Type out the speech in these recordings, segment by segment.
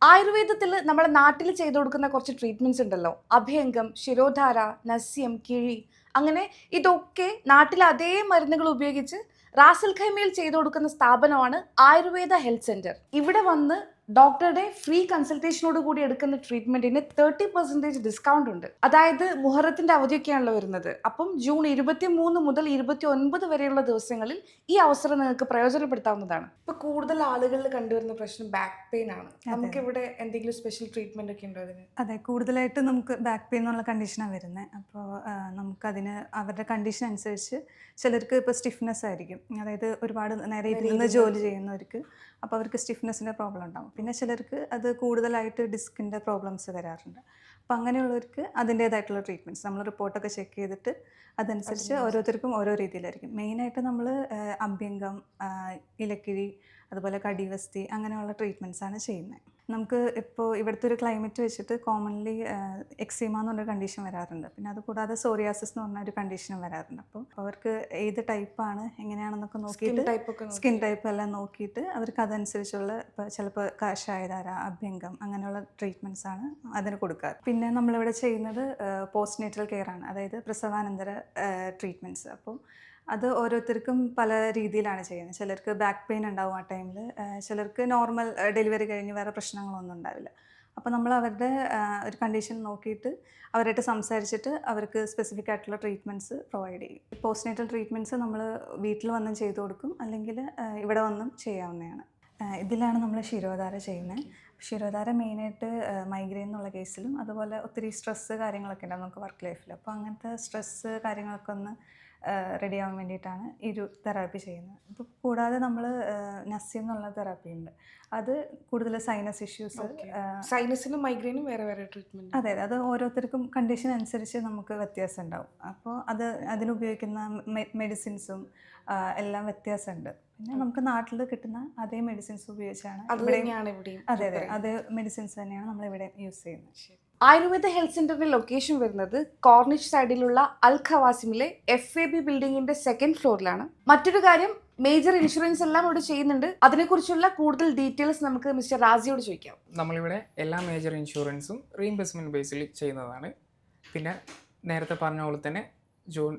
ആയുർവേദത്തിൽ നമ്മുടെ നാട്ടിൽ ചെയ്തു കൊടുക്കുന്ന കുറച്ച് ട്രീറ്റ്മെന്റ്സ് ഉണ്ടല്ലോ, അഭ്യംഗം, ശിരോധാര, നസ്യം, കിഴി, അങ്ങനെ ഇതൊക്കെ നാട്ടിലെ അതേ മരുന്നുകൾ ഉപയോഗിച്ച് റാസൽ ഖൈമയിൽ ചെയ്തു കൊടുക്കുന്ന സ്ഥാപനമാണ് ആയുർവേദ ഹെൽത്ത് സെന്റർ. ഇവിടെ വന്ന് ഡോക്ടറുടെ ഫ്രീ കൺസൾട്ടേഷനോട് കൂടി എടുക്കുന്ന ട്രീറ്റ്മെന്റിന് 30% ഡിസ്കൗണ്ട് ഉണ്ട്. അതായത് മുഹറത്തിന്റെ അവധിയൊക്കെയാണല്ലോ വരുന്നത്. അപ്പം ജൂൺ 23 മുതൽ 29 വരെയുള്ള ദിവസങ്ങളിൽ ഈ അവസരം നിങ്ങൾക്ക് പ്രയോജനപ്പെടുത്താവുന്നതാണ്. ഇപ്പൊ കൂടുതൽ ആളുകളിൽ കണ്ടുവരുന്ന പ്രശ്നം ബാക്ക് പെയിൻ ആണ്. നമുക്ക് ഇവിടെ എന്തെങ്കിലും സ്പെഷ്യൽ ട്രീറ്റ്മെന്റ് ഒക്കെ ഉണ്ടോ അതിന്? അതെ, കൂടുതലായിട്ട് നമുക്ക് ബാക്ക് പെയിൻ എന്നുള്ള കണ്ടീഷനാണ് വരുന്നത്. അപ്പോൾ നമുക്കതിന് അവരുടെ കണ്ടീഷൻ അനുസരിച്ച് ചിലർക്ക് ഇപ്പോൾ സ്റ്റിഫ്നെസ് ആയിരിക്കും, അതായത് ഒരുപാട് നേരെ ഇരുന്ന് ജോലി ചെയ്യുന്നവർക്ക് അപ്പോൾ അവർക്ക് സ്റ്റിഫ്നെസ്സിൻ്റെ പ്രോബ്ലം ഉണ്ടാകും. പിന്നെ ചിലർക്ക് അത് കൂടുതലായിട്ട് ഡിസ്കിൻ്റെ പ്രോബ്ലംസ് വരാറുണ്ട്. അപ്പോൾ അങ്ങനെയുള്ളവർക്ക് അതിൻ്റേതായിട്ടുള്ള ട്രീറ്റ്മെൻറ്റ്സ് നമ്മൾ റിപ്പോർട്ടൊക്കെ ചെക്ക് ചെയ്തിട്ട് അതനുസരിച്ച് ഓരോരുത്തർക്കും ഓരോ രീതിയിലായിരിക്കും. മെയിനായിട്ട് നമ്മൾ അഭ്യംഗം, ഇലക്കിഴി, അതുപോലെ കടിവസ്തി അങ്ങനെയുള്ള ട്രീറ്റ്മെൻറ്റ്സാണ് ചെയ്യുന്നത്. നമുക്ക് ഇപ്പോൾ ഇവിടുത്തെ ഒരു ക്ലൈമറ്റ് വെച്ചിട്ട് കോമൺലി എക്സീമ എന്ന് പറഞ്ഞൊരു കണ്ടീഷൻ വരാറുണ്ട്. പിന്നെ അതുകൂടാതെ സോറിയാസിസ് എന്ന് പറഞ്ഞ ഒരു കണ്ടീഷനും വരാറുണ്ട്. അപ്പോൾ അവർക്ക് ഏത് ടൈപ്പാണ് എങ്ങനെയാണെന്നൊക്കെ നോക്കിയിട്ട് സ്കിൻ ടൈപ്പ് എല്ലാം നോക്കിയിട്ട് അവർക്ക് അതനുസരിച്ചുള്ള ഇപ്പോൾ ചിലപ്പോൾ കഷായധാര, അഭ്യംഗം അങ്ങനെയുള്ള ട്രീറ്റ്മെൻറ്റ്സ് ആണ് അതിന് കൊടുക്കാറ്. പിന്നെ നമ്മളിവിടെ ചെയ്യുന്നത് പോസ്റ്റ് നേറ്റൽ കെയർ ആണ്, അതായത് പ്രസവാനന്തര ട്രീറ്റ്മെൻറ്റ്സ്. അപ്പോൾ അത് ഓരോരുത്തർക്കും പല രീതിയിലാണ് ചെയ്യുന്നത്. ചിലർക്ക് ബാക്ക് പെയിൻ ഉണ്ടാവും ആ ടൈമിൽ, ചിലർക്ക് നോർമൽ ഡെലിവറി കഴിഞ്ഞ് വേറെ പ്രശ്നങ്ങളൊന്നും ഉണ്ടാവില്ല. അപ്പോൾ നമ്മൾ അവരുടെ ഒരു കണ്ടീഷൻ നോക്കിയിട്ട് അവരായിട്ട് സംസാരിച്ചിട്ട് അവർക്ക് സ്പെസിഫിക് ആയിട്ടുള്ള ട്രീറ്റ്മെൻറ്റ്സ് പ്രൊവൈഡ് ചെയ്യും. പോസ്റ്റ്നേറ്റൽ ട്രീറ്റ്മെൻറ്റ്സ് നമ്മൾ വീട്ടിൽ വന്നും ചെയ്തു കൊടുക്കും, അല്ലെങ്കിൽ ഇവിടെ വന്നും ചെയ്യാവുന്നതാണ്. ഇതിലാണ് നമ്മൾ ശിരോധാര ചെയ്യുന്നത്. ശിരോധാര മെയിനായിട്ട് മൈഗ്രെയിൻ എന്നുള്ള കേസിലും അതുപോലെ ഒത്തിരി സ്ട്രെസ്സ് കാര്യങ്ങളൊക്കെ ഉണ്ടാവും നമുക്ക് വർക്ക് ലൈഫിൽ. അപ്പോൾ അങ്ങനത്തെ സ്ട്രെസ്സ് കാര്യങ്ങളൊക്കെ ഒന്ന് റെഡി ആവാൻ വേണ്ടിയിട്ടാണ് ഈ ഒരു തെറാപ്പി ചെയ്യുന്നത്. ഇപ്പോൾ കൂടാതെ നമ്മൾ നസ്യം എന്നുള്ള തെറാപ്പി ഉണ്ട്. അത് കൂടുതൽ സൈനസ് ഇഷ്യൂസ്, സൈനസിനും മൈഗ്രെയിനും വേറെ വേറെ ട്രീറ്റ്മെൻറ്റ്. അതെ, അത് ഓരോരുത്തർക്കും കണ്ടീഷൻ അനുസരിച്ച് നമുക്ക് വ്യത്യാസം ഉണ്ടാവും. അപ്പോൾ അതിനുപയോഗിക്കുന്ന മെഡിസിൻസും എല്ലാം വ്യത്യാസമുണ്ട്. പിന്നെ നമുക്ക് നാട്ടിൽ കിട്ടുന്ന അതേ മെഡിസിൻസ് ഉപയോഗിച്ചാണ് അതേ മെഡിസിൻസ് തന്നെയാണ് നമ്മളിവിടെ യൂസ് ചെയ്യുന്നത്. ആയുർവേദ ഹെൽത്ത് സെന്ററിന്റെ ലൊക്കേഷൻ വരുന്നത് കോർണിഷ് സൈഡിലുള്ള അൽ ഖവാസിമിലെ FAB ബിൽഡിങ്ങിന്റെ 2nd ഫ്ലോറിലാണ്. മറ്റൊരു കാര്യം, മേജർ ഇൻഷുറൻസ് എല്ലാം ഇവിടെ ചെയ്യുന്നുണ്ട്. അതിനെക്കുറിച്ചുള്ള കൂടുതൽ ഡീറ്റെയിൽസ് നമുക്ക് മിസ്റ്റർ റാസിയോട് ചോദിക്കാം. നമ്മളിവിടെ എല്ലാ മേജർ ഇൻഷുറൻസും റീഇംബേഴ്സ്മെന്റ് ബേസിൽ ചെയ്യുന്നതാണ്. പിന്നെ നേരത്തെ പറഞ്ഞ പോലെ തന്നെ ജൂൺ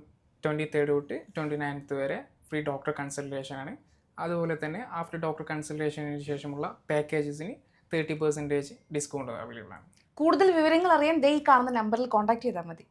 23 തൊട്ട് 29 വരെ ഫ്രീ ഡോക്ടർ കൺസൾട്ടേഷൻ ആണ്. അതുപോലെ തന്നെ ആഫ്റ്റർ ഡോക്ടർ കൺസൾട്ടേഷന് ശേഷമുള്ള പാക്കേജസിന് 30% ഡിസ്കൗണ്ട് അവൈലബിൾ ആണ്. കൂടുതൽ വിവരങ്ങൾ അറിയാൻ ഈ കാണുന്ന നമ്പറിൽ കോൺടാക്ട് ചെയ്താൽ മതി.